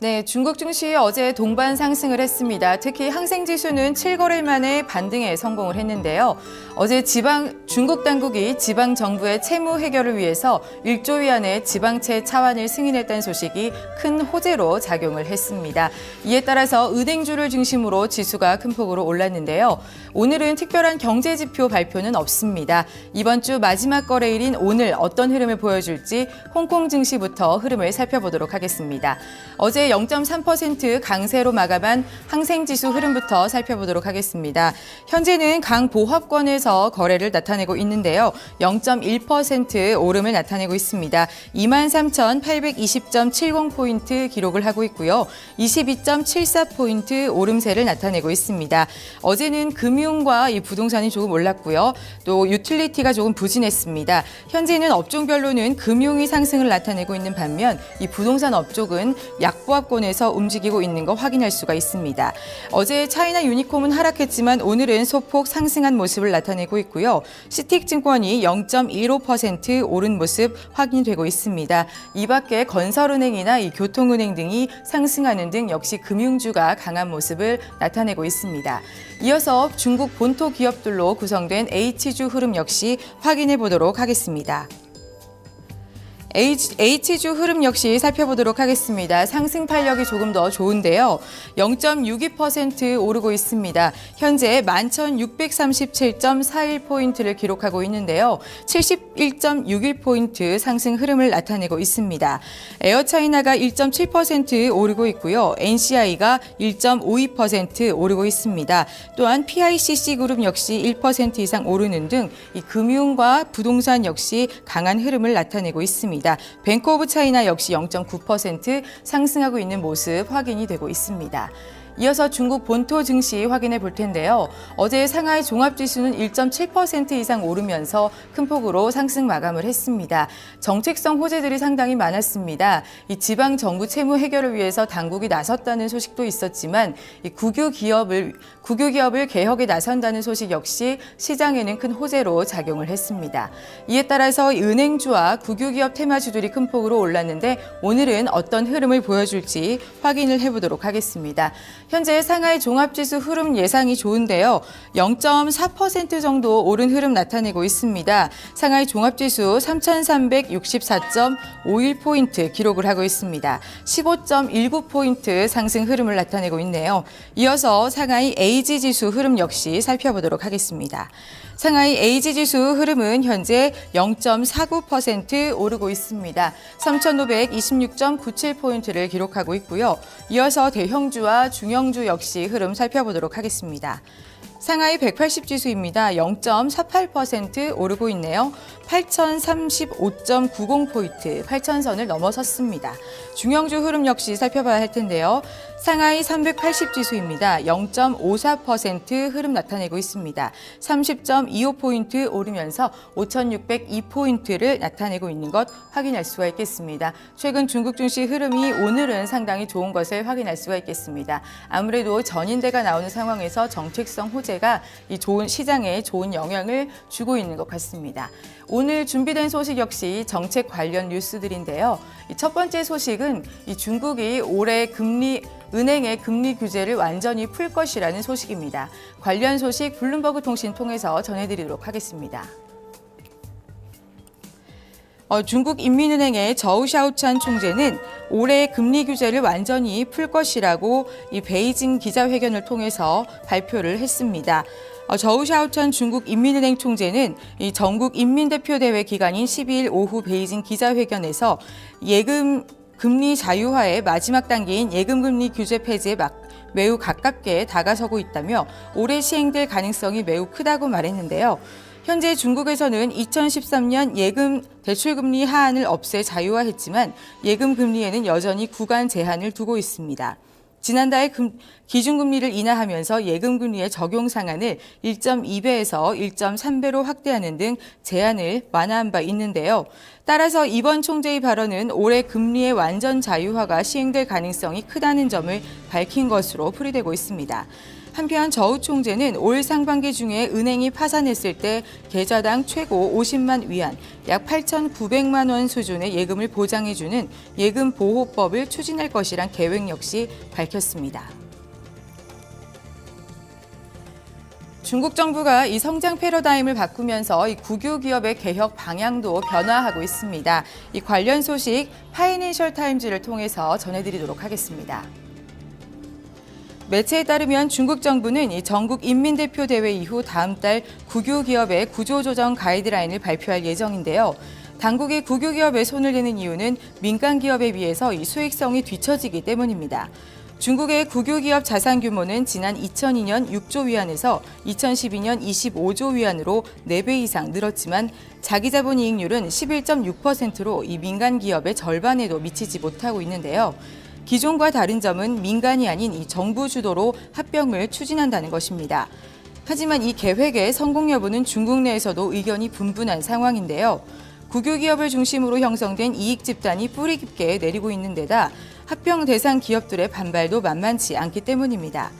네, 중국 증시 어제 동반 상승을 했습니다. 특히 항생지수는 7거래일 만에 반등에 성공을 했는데요. 어제 중국 당국이 지방 정부의 채무 해결을 위해서 1조 위안의 지방채 차환을 승인했다는 소식이 큰 호재로 작용을 했습니다. 이에 따라서 은행주를 중심으로 지수가 큰 폭으로 올랐는데요. 오늘은 특별한 경제지표 발표는 없습니다. 이번 주 마지막 거래일인 오늘 어떤 흐름을 보여줄지 홍콩 증시부터 흐름을 살펴보도록 하겠습니다. 어제 0.3% 강세로 마감한 항생지수 흐름부터 살펴보도록 하겠습니다. 현재는 강보합권에서 거래를 나타내고 있는데요. 0.1% 오름을 나타내고 있습니다. 23,820.70포인트 기록을 하고 있고요. 22.74포인트 오름세를 나타내고 있습니다. 어제는 금융과 이 부동산이 조금 올랐고요. 또 유틸리티가 조금 부진했습니다. 현재는 업종별로는 금융이 상승을 나타내고 있는 반면 이 부동산 업종은 약보합권에서 움직이고 있는 거 확인할 수가 있습니다. 어제 차이나 유니콤은 하락했지만 오늘은 소폭 상승한 모습을 나타내고 있고요. 시틱증권이 0.15% 오른 모습 확인되고 있습니다. 이 밖에 건설은행이나 이 교통은행 등이 상승하는 등 역시 금융주가 강한 모습을 나타내고 있습니다. 이어서 중국 본토 기업들로 구성된 H주 흐름 역시 확인해 보도록 하겠습니다. H주 흐름 역시 살펴보도록 하겠습니다. 상승 탄력이 조금 더 좋은데요. 0.62% 오르고 있습니다. 현재 11,637.41포인트를 기록하고 있는데요. 71.61포인트 상승 흐름을 나타내고 있습니다. 에어차이나가 1.7% 오르고 있고요. NCI가 1.52% 오르고 있습니다. 또한 PICC 그룹 역시 1% 이상 오르는 등 이 금융과 부동산 역시 강한 흐름을 나타내고 있습니다. 뱅크 오브 차이나 역시 0.9% 상승하고 있는 모습 확인이 되고 있습니다. 이어서 중국 본토 증시 확인해 볼 텐데요. 어제 상하이 종합지수는 1.7% 이상 오르면서 큰 폭으로 상승 마감을 했습니다. 정책성 호재들이 상당히 많았습니다. 이 지방 정부 채무 해결을 위해서 당국이 나섰다는 소식도 있었지만 이 국유 기업을 개혁에 나선다는 소식 역시 시장에는 큰 호재로 작용을 했습니다. 이에 따라서 은행주와 국유기업 테마주들이 큰 폭으로 올랐는데 오늘은 어떤 흐름을 보여줄지 확인을 해보도록 하겠습니다. 현재 상하이 종합지수 흐름 예상이 좋은데요. 0.4% 정도 오른 흐름 나타내고 있습니다. 상하이 종합지수 3,364.51포인트 기록을 하고 있습니다. 15.19포인트 상승 흐름을 나타내고 있네요. 이어서 상하이 AG지수 흐름 역시 살펴보도록 하겠습니다. 상하이 AG지수 흐름은 현재 0.49% 오르고 있습니다. 3,526.97포인트를 기록하고 있고요. 이어서 대형주와 중형주 역시 흐름 살펴보도록 하겠습니다. 상하이 180지수입니다. 0.48% 오르고 있네요. 8,035.90포인트, 8,000선을 넘어섰습니다. 중형주 흐름 역시 살펴봐야 할 텐데요. 상하이 380지수입니다. 0.54% 흐름 나타내고 있습니다. 30.25포인트 오르면서 5,602포인트를 나타내고 있는 것 확인할 수가 있겠습니다. 최근 중국 증시 흐름이 오늘은 상당히 좋은 것을 확인할 수가 있겠습니다. 아무래도 전인대가 나오는 상황에서 정책성 호재가 이 좋은 시장에 좋은 영향을 주고 있는 것 같습니다. 오늘 준비된 소식 역시 정책 관련 뉴스들인데요. 첫 번째 소식은 이 중국이 올해 은행의 금리 규제를 완전히 풀 것이라는 소식입니다. 관련 소식 블룸버그 통신 통해서 전해드리도록 하겠습니다. 중국 인민은행의 저우샤오찬 총재는 올해 금리 규제를 완전히 풀 것이라고 이 베이징 기자회견을 통해서 발표를 했습니다. 저우샤오찬 중국 인민은행 총재는 이 전국 인민대표대회 기간인 12일 오후 베이징 기자회견에서 금리 자유화의 마지막 단계인 예금금리 규제 폐지에 매우 가깝게 다가서고 있다며 올해 시행될 가능성이 매우 크다고 말했는데요. 현재 중국에서는 2013년 예금 대출금리 하한을 없애 자유화했지만 예금금리에는 여전히 구간 제한을 두고 있습니다. 지난달 기준금리를 인하하면서 예금금리의 적용 상한을 1.2배에서 1.3배로 확대하는 등 제한을 완화한 바 있는데요. 따라서 이번 총재의 발언은 올해 금리의 완전 자유화가 시행될 가능성이 크다는 점을 밝힌 것으로 풀이되고 있습니다. 한편 저우 총재는 올 상반기 중에 은행이 파산했을 때 계좌당 최고 50만 위안, 약 8,900만 원 수준의 예금을 보장해주는 예금보호법을 추진할 것이란 계획 역시 밝혔습니다. 중국 정부가 이 성장 패러다임을 바꾸면서 이 국유 기업의 개혁 방향도 변화하고 있습니다. 이 관련 소식 파이낸셜 타임즈를 통해서 전해드리도록 하겠습니다. 매체에 따르면 중국 정부는 이 전국 인민대표 대회 이후 다음 달 국유 기업의 구조조정 가이드라인을 발표할 예정인데요. 당국이 국유 기업에 손을 대는 이유는 민간 기업에 비해서 이 수익성이 뒤처지기 때문입니다. 중국의 국유기업 자산 규모는 지난 2002년 6조 위안에서 2012년 25조 위안으로 4배 이상 늘었지만 자기자본 이익률은 11.6%로 이 민간 기업의 절반에도 미치지 못하고 있는데요. 기존과 다른 점은 민간이 아닌 이 정부 주도로 합병을 추진한다는 것입니다. 하지만 이 계획의 성공 여부는 중국 내에서도 의견이 분분한 상황인데요. 국유기업을 중심으로 형성된 이익 집단이 뿌리 깊게 내리고 있는 데다 합병 대상 기업들의 반발도 만만치 않기 때문입니다.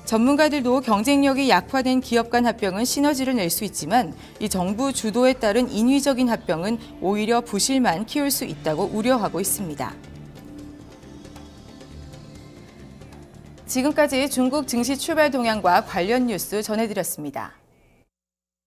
전문가들도 경쟁력이 약화된 기업 간 합병은 시너지를 낼 수 있지만 이 정부 주도에 따른 인위적인 합병은 오히려 부실만 키울 수 있다고 우려하고 있습니다. 지금까지 중국 증시 출발 동향과 관련 뉴스 전해드렸습니다.